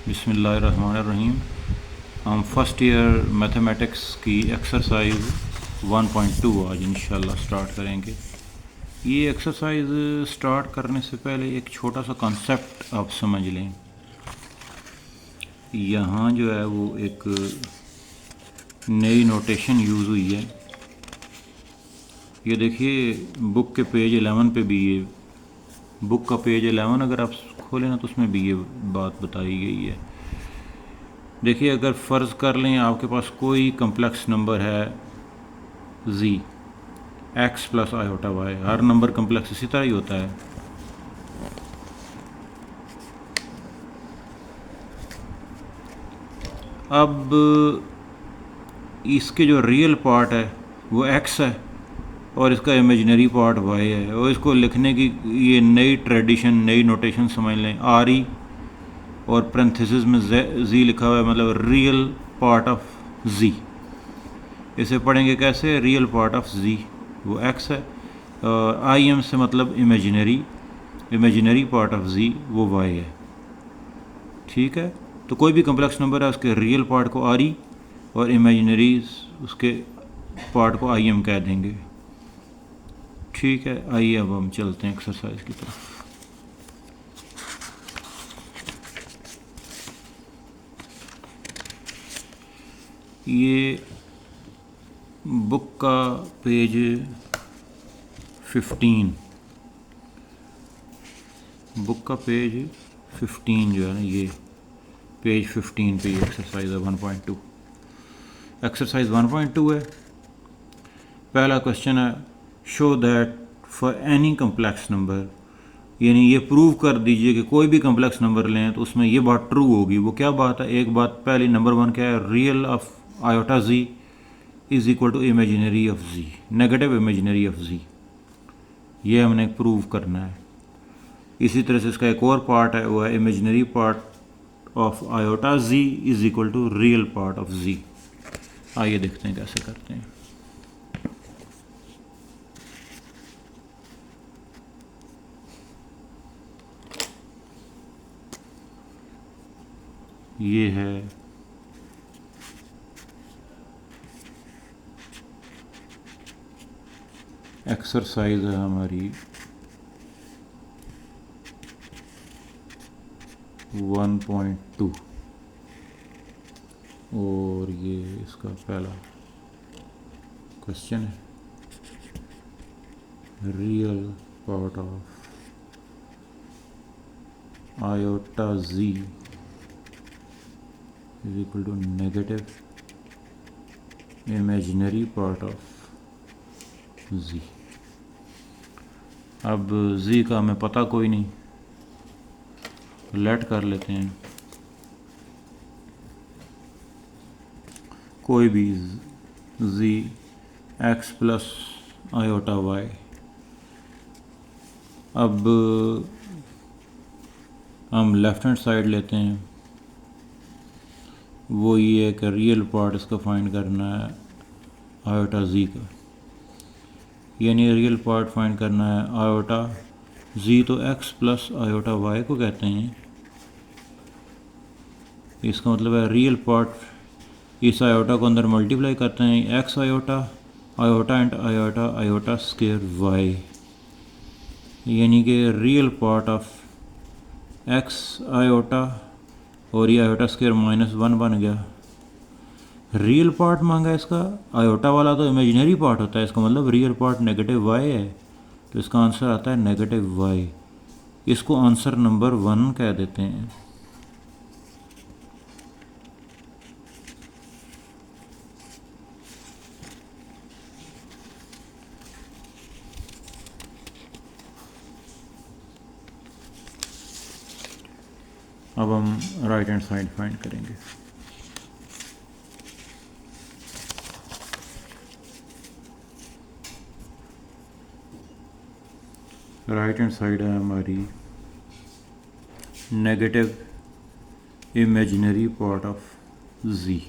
बिस्मिल्लाहिर्रहमानिर्रहीम। हम first year mathematics की एक्सरसाइज 1.2 आज इंशाल्लाह स्टार्ट करेंगे। ये एक्सरसाइज स्टार्ट करने से पहले एक छोटा सा कॉन्सेप्ट आप समझ लें। यहाँ जो है वो एक नई नोटेशन यूज़ हुई है। ये देखिए बुक के पेज 11 पे भी ये बुक का पेज 11 अगर आप खोलें ना तो उसमें भी ये बात बताई गई है। देखिए अगर फ़र्ज़ कर लें आपके पास कोई कम्प्लेक्स नंबर है z x plus iota y, हर नंबर कम्प्लेक्स इसी तरह ही होता है। अब इसके जो रियल पार्ट है वो x है और इसका इमेजिनरी पार्ट y है, और इसको लिखने की ये नई ट्रेडिशन, नई नोटेशन समझ लें। आर ई और पैरेंथेसिस में z लिखा हुआ है, मतलब रियल पार्ट ऑफ z। इसे पढ़ेंगे कैसे? रियल पार्ट ऑफ z वो x है और आई एम से मतलब इमेजिनरी पार्ट ऑफ z वो y है। ठीक है, तो कोई भी कम्प्लेक्स नंबर है उसके रियल पार्ट को आर ई और इमेजिनरी उसके पार्ट को आई एम कह देंगे। ठीक है, आइए अब हम चलते हैं एक्सरसाइज की तरफ। ये बुक का पेज 15, बुक का पेज 15 जो है ना, ये पेज 15 पे एक्सरसाइज है 1.2। एक्सरसाइज 1.2 है। पहला क्वेश्चन है show that for any complex number, यानी ये प्रूव कर दीजिए कि कोई भी कम्प्लेक्स नंबर लें तो उसमें ये बात ट्रू होगी। वो क्या बात है? एक बात पहली, नंबर 1 क्या है? Real of iota z is equal to imaginary of z, negative imaginary of z। ये हमने प्रूव करना है। इसी तरह से इसका एक और पार्ट है, वो है imaginary part of iota z is equal to real part of z। आइए देखते हैं कैसे करते हैं। ये है एक्सरसाइज है हमारी 1.2 और ये इसका पहला क्वेश्चन है। Real part of iota z is equal to negative imaginary part of z। अब z का हमें पता कोई नहीं, लेट कर लेते हैं कोई भी z x plus iota y। अब हम लेफ्ट हैंड साइड लेते हैं, वो ये है कि रियल पार्ट इसका फाइंड करना है आयोटा z का, यानी रियल पार्ट फाइंड करना है आयोटा z। तो x प्लस आयोटा y को कहते हैं। इसका मतलब है रियल पार्ट इस आयोटा को अंदर मल्टीप्लाई करते हैं, x iota and iota square y, यानी कि real part of x iota और ये आयोटा स्क्वायर -1 बन गया। रियल पार्ट मांगा इसका, आयोटा वाला तो इमेजिनरी पार्ट होता है, इसका मतलब रियल पार्ट नेगेटिव y है, तो इसका आंसर आता है नेगेटिव y। इसको आंसर नंबर 1 कह देते हैं। अब हम राइट हैंड साइड फाइंड करेंगे। राइट हैंड साइड है हमारी negative imaginary part of z।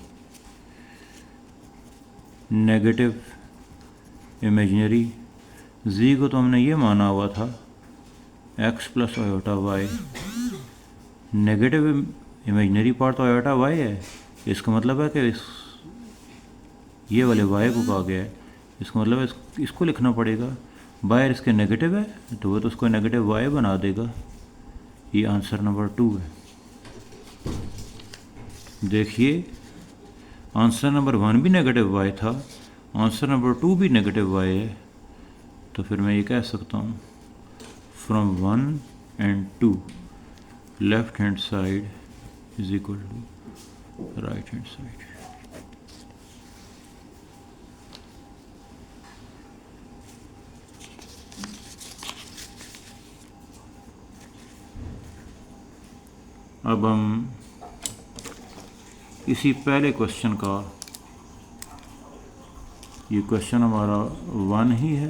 Negative imaginary z को तो हमने ये माना हुआ था x plus iota y, negative imaginary part तो आयोटा वाई है, इसका मतलब है कि ये वाले वाई को कहा गया है, इसका मतलब है इसको लिखना पड़ेगा। बाहर इसके नेगेटिव है तो वो तो उसको नेगेटिव वाई बना देगा। ये आंसर नंबर 2 है। देखिए आंसर नंबर 1 भी नेगेटिव वाई था, आंसर नंबर 2 भी नेगेटिव वाई है, तो फिर मैं ये कह सकता हूँ from 1 and 2 left hand side is equal to right hand side. अब हम इसी पहले क्वेश्चन का, ये क्वेश्चन हमारा 1 ही है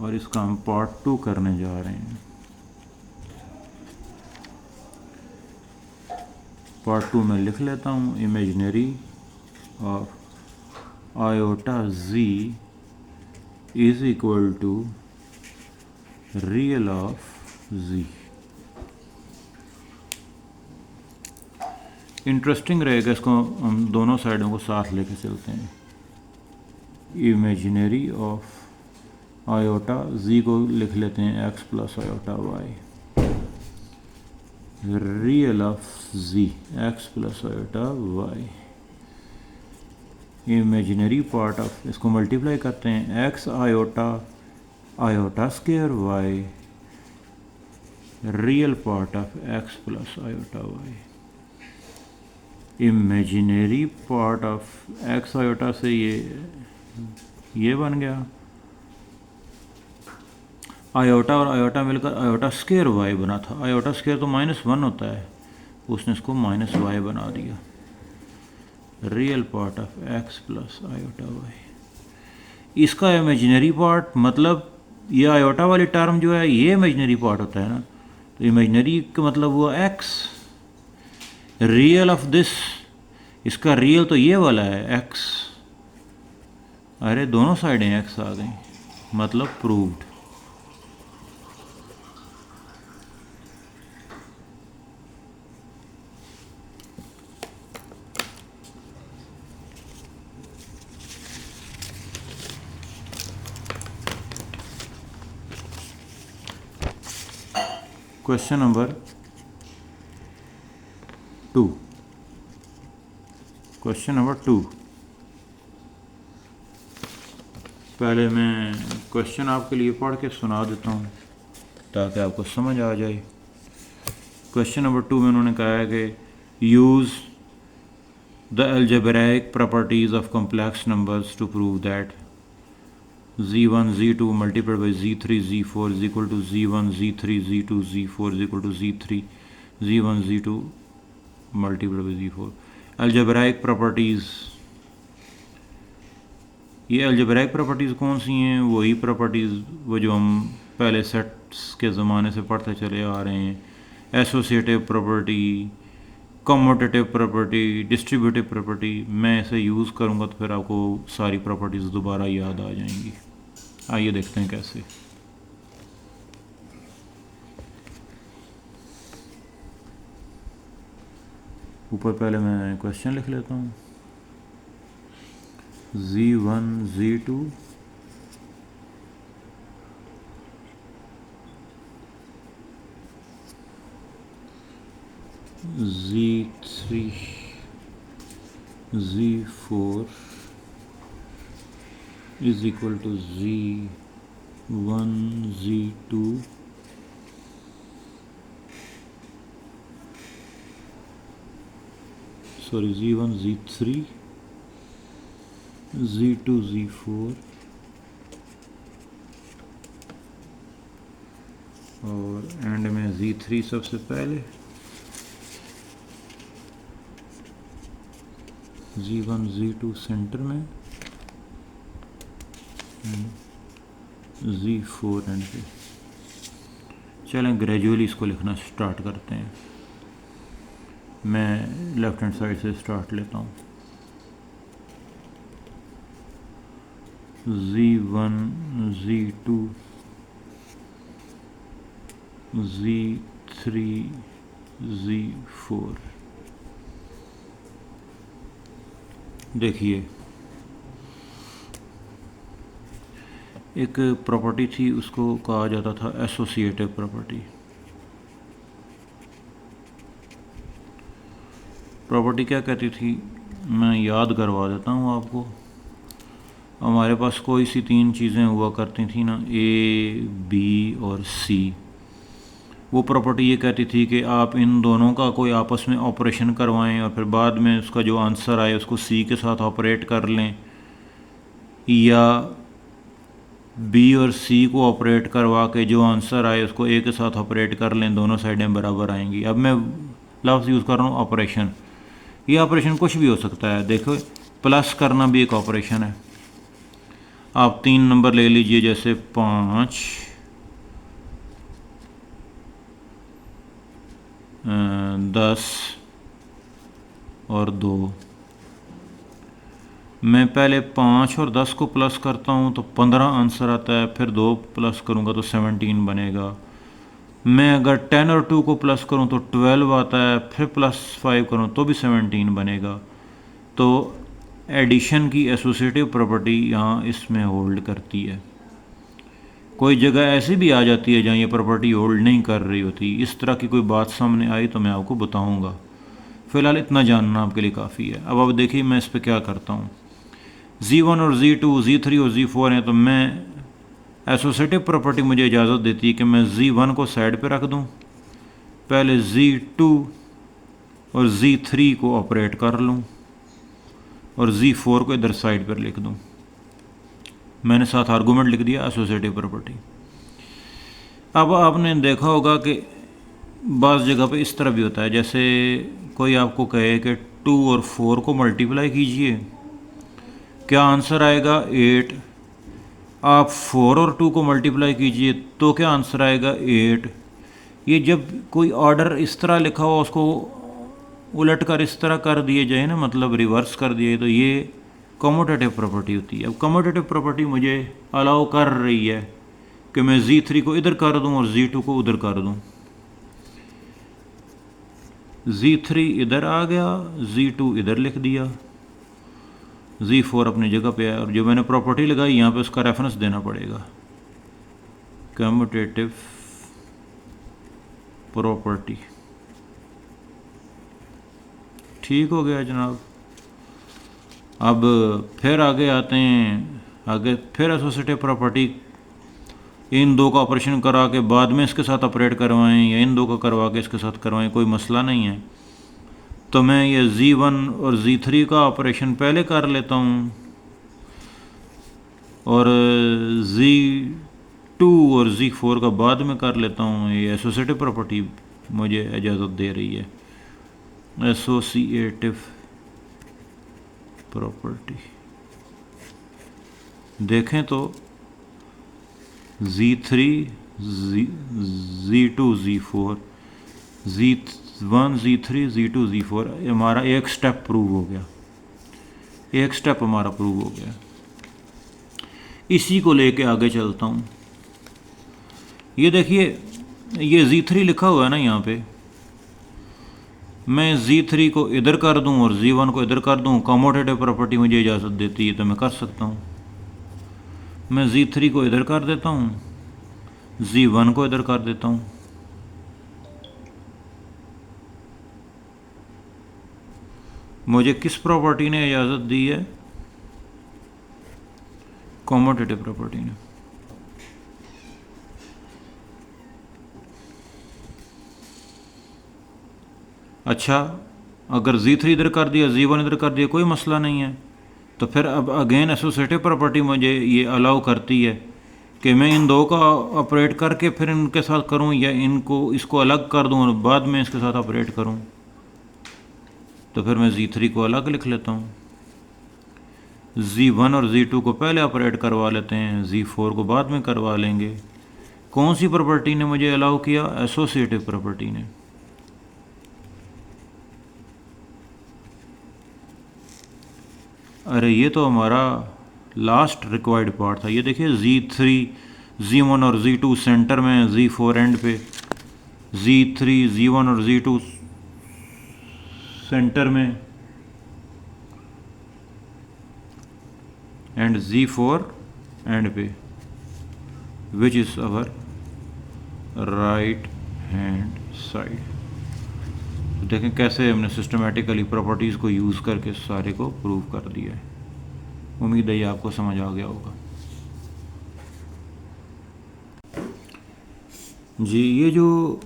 और इसका हम पार्ट 2 करने जा रहे हैं। पार्ट 2 में लिख लेता हूँ imaginary of iota z is equal to real of z। Interesting रहेगा, इसको हम दोनों साइडों को साथ लेके चलते हैं। इमेजिनरी ऑफ आयोटा z को लिख लेते हैं x plus iota y, real of z x plus iota y, imaginary part of, इसको मल्टीप्लाई करते हैं x iota iota square y, real part of x plus iota y। Imaginary part of x iota से ये बन गया, iota और iota मिलकर iota square y बना था। आयोटा स्क्वायर तो -1 होता है, उसने इसको -y बना दिया। Real part of x plus iota y, इसका इमेजिनरी पार्ट, मतलब ये आयोटा वाली टर्म जो है ये इमेजिनरी पार्ट होता है ना, तो इमेजिनरी का मतलब हुआ x, रियल ऑफ दिस, इसका रियल तो ये वाला है x। अरे दोनों साइडें x आ गई, मतलब proved. Question number 2, question number 2। पहले मैं क्वेश्चन आपके लिए पढ़ के सुना देता हूँ ताकि आपको समझ आ जाए। क्वेश्चन नंबर 2 में उन्होंने कहा है कि use the algebraic properties of complex numbers to prove that z1 z2 multiplied by z3 z4 is equal to z1 z3 z2 z4 is equal to z3 z1 z2 multiplied by z4। Algebraic properties, ये algebraic properties कौन सी हैं? वही properties वो जो हम पहले sets के ज़माने से पढ़ते चले आ रहे हैं, associative property, commutative property, distributive property. मैं इसे यूज़ करूँगा तो फिर आपको सारी प्रॉपर्टीज़ दोबारा याद आ जाएंगी। आइए देखते हैं कैसे। ऊपर पहले मैं क्वेश्चन लिख लेता हूँ। z1 z2 z3 z4 is equal to z1 z2 z1 z3 z2 z4 और एंड में z3 सबसे पहले, z1 z2 सेंटर में, z4 एंड पे। चलें ग्रेजुअली इसको लिखना स्टार्ट करते हैं। मैं लेफ्ट हैंड साइड से स्टार्ट लेता हूँ। z1 z2 z3 z4 देखिए एक प्रॉपर्टी थी, उसको कहा जाता था एसोसिएटिव प्रॉपर्टी। प्रॉपर्टी क्या कहती थी, मैं याद करवा देता हूँ आपको। हमारे पास कोई सी तीन चीज़ें हुआ करती थी ना, ए बी और सी। वो प्रॉपर्टी ये कहती थी कि आप इन दोनों का कोई आपस में ऑपरेशन करवाएं और फिर बाद में उसका जो आंसर आए उसको सी के साथ ऑपरेट कर लें, या बी और सी को ऑपरेट करवा के जो आंसर आए उसको ए के साथ ऑपरेट कर लें, दोनों साइडें बराबर आएंगी। अब मैं लफ्ज़ यूज़ कर रहा हूँ ऑपरेशन। ये ऑपरेशन कुछ भी हो सकता है। देखो प्लस करना भी एक ऑपरेशन है। आप 3 नंबर ले लीजिए, जैसे 5, 10 और 2। मैं पहले 5 और 10 को प्लस करता हूँ तो 15 आंसर आता है, फिर 2 प्लस करूँगा तो 17 बनेगा। मैं अगर 10 और 2 को प्लस करूँ तो 12 आता है, फिर +5 करूँ तो भी 17 बनेगा। तो एडिशन की एसोसिएटिव प्रॉपर्टी यहाँ इसमें होल्ड करती है। कोई जगह ऐसी भी आ जाती है जहाँ ये प्रॉपर्टी होल्ड नहीं कर रही होती। इस तरह की कोई बात सामने आई तो मैं आपको बताऊँगा। फ़िलहाल इतना जानना आपके लिए काफ़ी है। अब देखिए मैं इस पर क्या करता हूँ। Z1 और Z2, Z3 और Z4 हैं, तो मैं एसोसिएटिव प्रॉपर्टी मुझे इजाज़त देती है कि मैं Z1 को साइड पे रख दूँ, पहले Z2 और Z3 को ऑपरेट कर लूँ और Z4 को इधर साइड पर लिख दूँ। मैंने साथ आर्गूमेंट लिख दिया एसोसिएटिव प्रॉपर्टी। अब आपने देखा होगा कि बाज़ जगह पे इस तरह भी होता है, जैसे कोई आपको कहे कि 2 और 4 को मल्टीप्लाई कीजिए, क्या आंसर आएगा 8। आप 4 और 2 को मल्टीप्लाई कीजिए तो क्या आंसर आएगा 8। ये जब कोई ऑर्डर इस तरह लिखा हो उसको उलट कर इस तरह कर दिए जाए ना, मतलब रिवर्स कर दिए, तो ये कम्यूटेटिव प्रॉपर्टी होती है। अब कम्यूटेटिव प्रॉपर्टी मुझे अलाउ कर रही है कि मैं Z3 को इधर कर दूं और Z2 को उधर कर दूं। Z3 इधर आ गया, Z2 इधर लिख दिया, Z4 अपनी जगह पे है। और जो मैंने प्रॉपर्टी लगाई यहाँ पे उसका रेफरेंस देना पड़ेगा, कम्यूटेटिव प्रॉपर्टी। ठीक हो गया जनाब। अब फिर आगे आते हैं, आगे फिर एसोसिएटिव प्रॉपर्टी, इन दो का ऑपरेशन करा के बाद में इसके साथ ऑपरेट करवाएं या इन दो का करवा के इसके साथ करवाएं, कोई मसला नहीं है। तो मैं ये Z1 और Z3 का ऑपरेशन पहले कर लेता हूँ और Z2 और Z4 का बाद में कर लेता हूँ। ये एसोसिएटिव प्रॉपर्टी मुझे इजाज़त दे रही है, एसोसिएटिव प्रॉपर्टी। देखें तो Z3, Z2, Z4, Z1, Z3, Z2, Z4 हमारा एक स्टेप प्रूव हो गया, एक स्टेप हमारा प्रूव हो गया। इसी को लेके आगे चलता हूँ। ये देखिए ये Z3 लिखा हुआ है ना यहाँ पे, मैं Z3 को इधर कर दूं और Z1 को इधर कर दूं, कम्यूटेटिव प्रॉपर्टी मुझे इजाज़त देती है तो मैं कर सकता हूँ। मैं Z3 को इधर कर देता हूँ, Z1 को इधर कर देता हूँ। मुझे किस प्रॉपर्टी ने इजाज़त दी है? कम्यूटेटिव प्रॉपर्टी ने। अच्छा, अगर Z3 इधर कर दिया, Z1 इधर कर दिया, कोई मसला नहीं है। तो फिर अब अगेन एसोसिएटिव प्रॉपर्टी मुझे ये अलाउ करती है कि मैं इन दो का ऑपरेट करके फिर इनके साथ करूं या इनको इसको अलग कर दूं और बाद में इसके साथ ऑपरेट करूं। तो फिर मैं Z3 को अलग लिख लेता हूं, Z1 और Z2 को पहले ऑपरेट करवा लेते हैं, Z4 को बाद में करवा लेंगे। कौन सी प्रॉपर्टी ने मुझे अलाउ किया? एसोसिएटिव प्रॉपर्टी ने। अरे ये तो हमारा लास्ट रिक्वायर्ड पार्ट था। ये देखिए Z3, Z1 और Z2 सेंटर में, Z4 एंड पे, Z3, Z1 और Z2 सेंटर में, एंड जी फॉर एंड पे, which is our right hand side. तो देखें कैसे हमने सिस्टमेटिकली प्रॉपर्टीज़ को यूज़ करके सारे को प्रूव कर दिया है। उम्मीद है ये आपको समझ आ गया होगा। जी, ये जो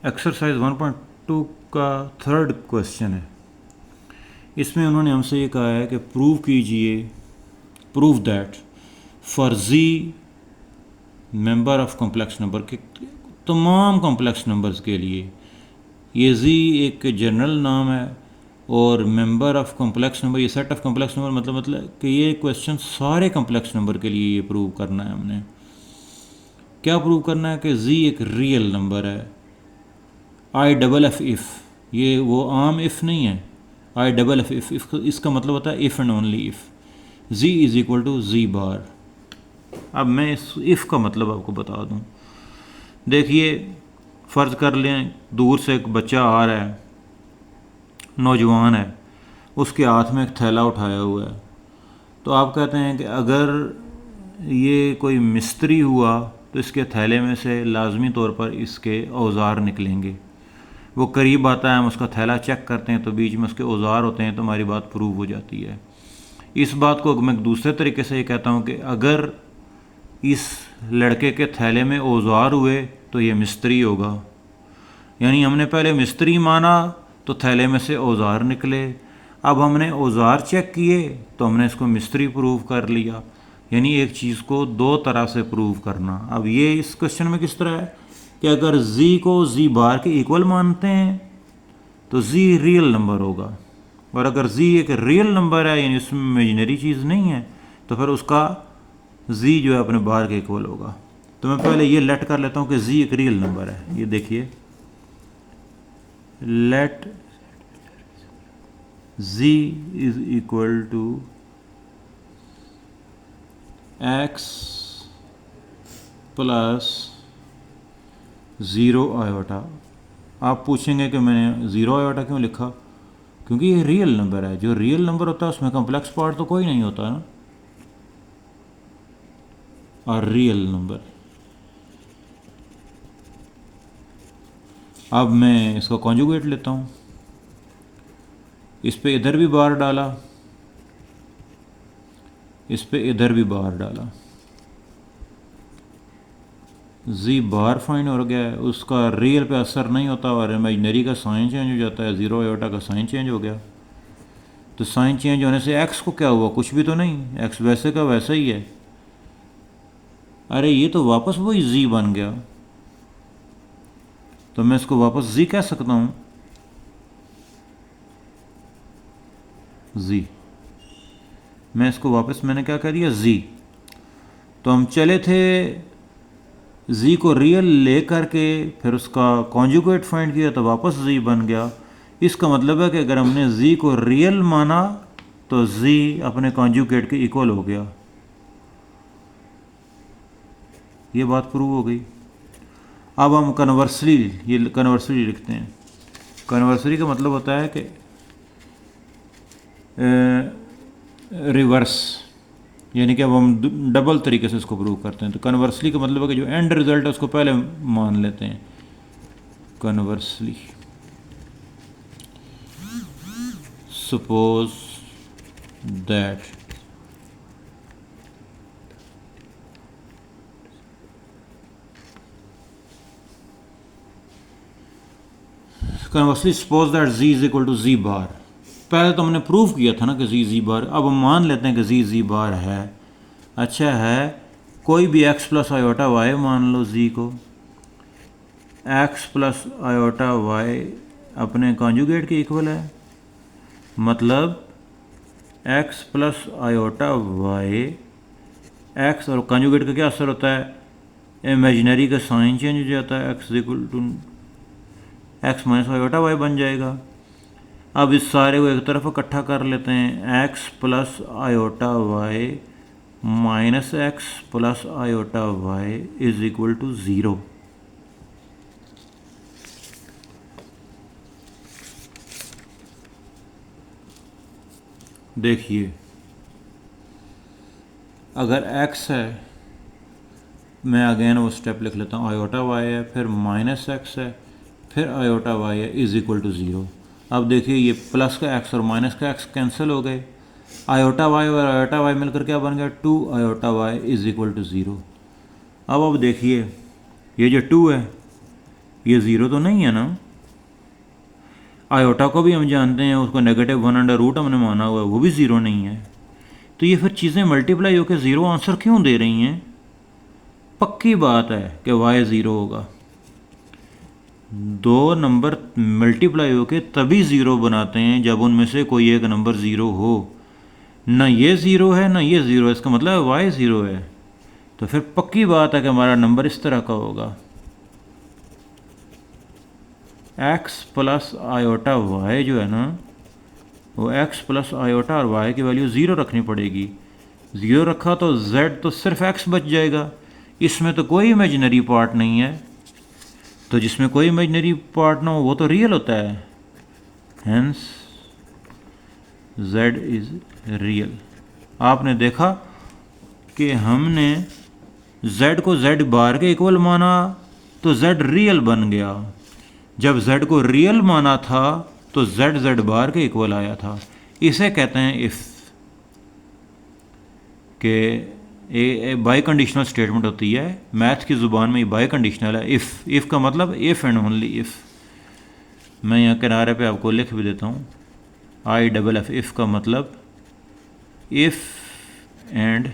एक्सरसाइज 1.2 का थर्ड क्वेश्चन है, इसमें उन्होंने हमसे ये कहा है कि प्रूव कीजिए, prove that for z member of complex number के तमाम कॉम्प्लेक्स नंबर्स के लिए, ये जी एक जनरल नाम है और मेंबर ऑफ कॉम्प्लेक्स नंबर, ये सेट ऑफ कॉम्प्लेक्स नंबर मतलब कि ये क्वेश्चन सारे कॉम्प्लेक्स नंबर के लिए ये प्रूव करना है। हमने क्या प्रूव करना है कि जी एक रियल नंबर है। आई डबल एफ इफ़, ये वो आम इफ़ नहीं है, आई डबल एफ इफ़, इसका मतलब होता है if and only if. G is equal to G bar. अब मैं इस इफ़ का मतलब आपको बता दूं। देखिए, फ़र्ज़ कर लें दूर से एक बच्चा आ रहा है, नौजवान है, उसके हाथ में एक थैला उठाया हुआ है। तो आप कहते हैं कि अगर ये कोई मिस्त्री हुआ तो इसके थैले में से लाजमी तौर पर इसके औज़ार निकलेंगे। वो करीब आता है, हम उसका थैला चेक करते हैं तो बीच में उसके औज़ार होते हैं, तो हमारी बात प्रूव हो जाती है। इस बात को मैं दूसरे तरीके से ये कहता हूँ कि अगर इस लड़के के थैले में औज़ार हुए तो ये मिस्त्री होगा। यानी हमने पहले मिस्त्री माना तो थैले में से औज़ार निकले, अब हमने औज़ार चेक किए तो हमने इसको मिस्त्री प्रूव कर लिया। यानी एक चीज़ को दो तरह से प्रूव करना। अब ये इस क्वेश्चन में किस तरह है कि अगर जी को जी बार के इक्वल मानते हैं तो जी रियल नंबर होगा, और अगर जी एक रियल नंबर है यानी उसमें इमेजिनरी चीज़ नहीं है तो फिर उसका जी जो है अपने बार के इक्वल होगा। तो मैं पहले ये लेट कर लेता हूँ कि जी एक रियल नंबर है। ये देखिए, let z is equal to x plus zero iota. आप पूछेंगे कि मैंने ज़ीरो आयोटा क्यों लिखा? क्योंकि ये रियल नंबर है। जो रियल नंबर होता है उसमें कम्प्लेक्स पार्ट तो कोई नहीं होता ना। और रियल नंबर, अब मैं इसका कॉन्जुगेट लेता हूँ, इस पे इधर भी बार डाला, इस पे इधर भी बार डाला, जी बार फाइन हो गया है, उसका रियल पे असर नहीं होता और इमेजिनरी का साइन चेंज हो जाता है, ज़ीरो आयोटा का साइन चेंज हो गया। तो साइन चेंज होने से एक्स को क्या हुआ? कुछ भी तो नहीं, एक्स वैसे का वैसा ही है। अरे ये तो वापस वही जी बन गया, तो मैं इसको वापस जी कह सकता हूँ, जी। मैं इसको वापस मैंने क्या कर दिया? जी। तो हम चले थे जी को रियल ले करके फिर उसका कॉन्जुगेट फाइंड किया तो वापस जी बन गया। इसका मतलब है कि अगर हमने जी को रियल माना तो जी अपने कॉन्जुगेट के इक्वल हो गया। ये बात प्रूव हो गई। अब हम कन्वर्सली, ये कन्वर्सली लिखते हैं। कन्वर्सली का मतलब होता है कि रिवर्स, यानी कि अब हम डबल तरीके से इसको प्रूव करते हैं। तो कन्वर्सली का मतलब है कि जो एंड रिजल्ट है उसको पहले मान लेते हैं। Conversely, suppose that conversely suppose that G is equal to G bar. पहले तो हमने प्रूव किया था ना कि जी बार, अब हम मान लेते हैं कि जी बार है। अच्छा है, कोई भी x प्लस आयोटा वाई मान लो जी को, x प्लस आयोटा वाई अपने कॉन्जुगेट के इक्वल है। मतलब x plus iota y, x और कॉन्जुगेट का क्या असर होता है? इमेजिनरी का साइन चेंज हो जाता है, x equal to x minus iota y बन जाएगा। अब इस सारे को एक तरफ इकट्ठा कर लेते हैं, x plus iota y minus x plus iota y is equal to zero. देखिए, अगर x है, मैं अगेन वो स्टेप लिख लेता हूँ, आयोटा y है, फिर माइनस x है, फिर आयोटा y है इज इक्वल टू 0। अब देखिए ये प्लस का x और माइनस का x कैंसिल हो गए, आयोटा y और आयोटा y मिलकर क्या बन गया, 2 iota y is equal to 0। अब देखिए ये जो 2 है ये 0 तो नहीं है ना, आयोटा को भी हम जानते हैं, उसको नेगेटिव 1/रूट हमने माना हुआ है, वो भी 0 नहीं है। तो ये फिर चीज़ें मल्टीप्लाई होकर 0 आंसर क्यों दे रही हैं? पक्की बात है कि y 0 होगा। दो नंबर मल्टीप्लाई होके तभी 0 बनाते हैं जब उनमें से कोई एक नंबर 0 हो। ना ये 0 है ना ये 0 है, इसका मतलब है y 0 है। तो फिर पक्की बात है कि हमारा नंबर इस तरह का होगा, x प्लस आयोटा y जो है ना, वो x प्लस आयोटा और y की वैल्यू 0 रखनी पड़ेगी। 0 रखा तो z तो सिर्फ x बच जाएगा, इसमें तो कोई इमेजिनरी पार्ट नहीं है। तो जिसमें कोई इमेजिनरी पार्ट ना हो वो तो रियल होता है, हेंस z इज रियल। आपने देखा कि हमने z को z बार के इक्वल माना तो z रियल बन गया, जब z को रियल माना था तो z z बार के इक्वल आया था। इसे कहते हैं इफ, के बाई कंडीशनल स्टेटमेंट होती है, मैथ की ज़ुबान में ये बाई कंडीशनल है। इफ़ का मतलब इफ़ एंड ओनली इफ़। मैं यहाँ किनारे पे आपको लिख भी देता हूँ, IFF, इफ़ का मतलब इफ़ एंड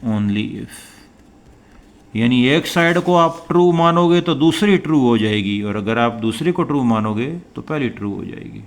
ओनली इफ़। यानी एक साइड को आप ट्रू मानोगे तो दूसरी ट्रू हो जाएगी, और अगर आप दूसरी को ट्रू मानोगे तो पहली ट्रू हो जाएगी।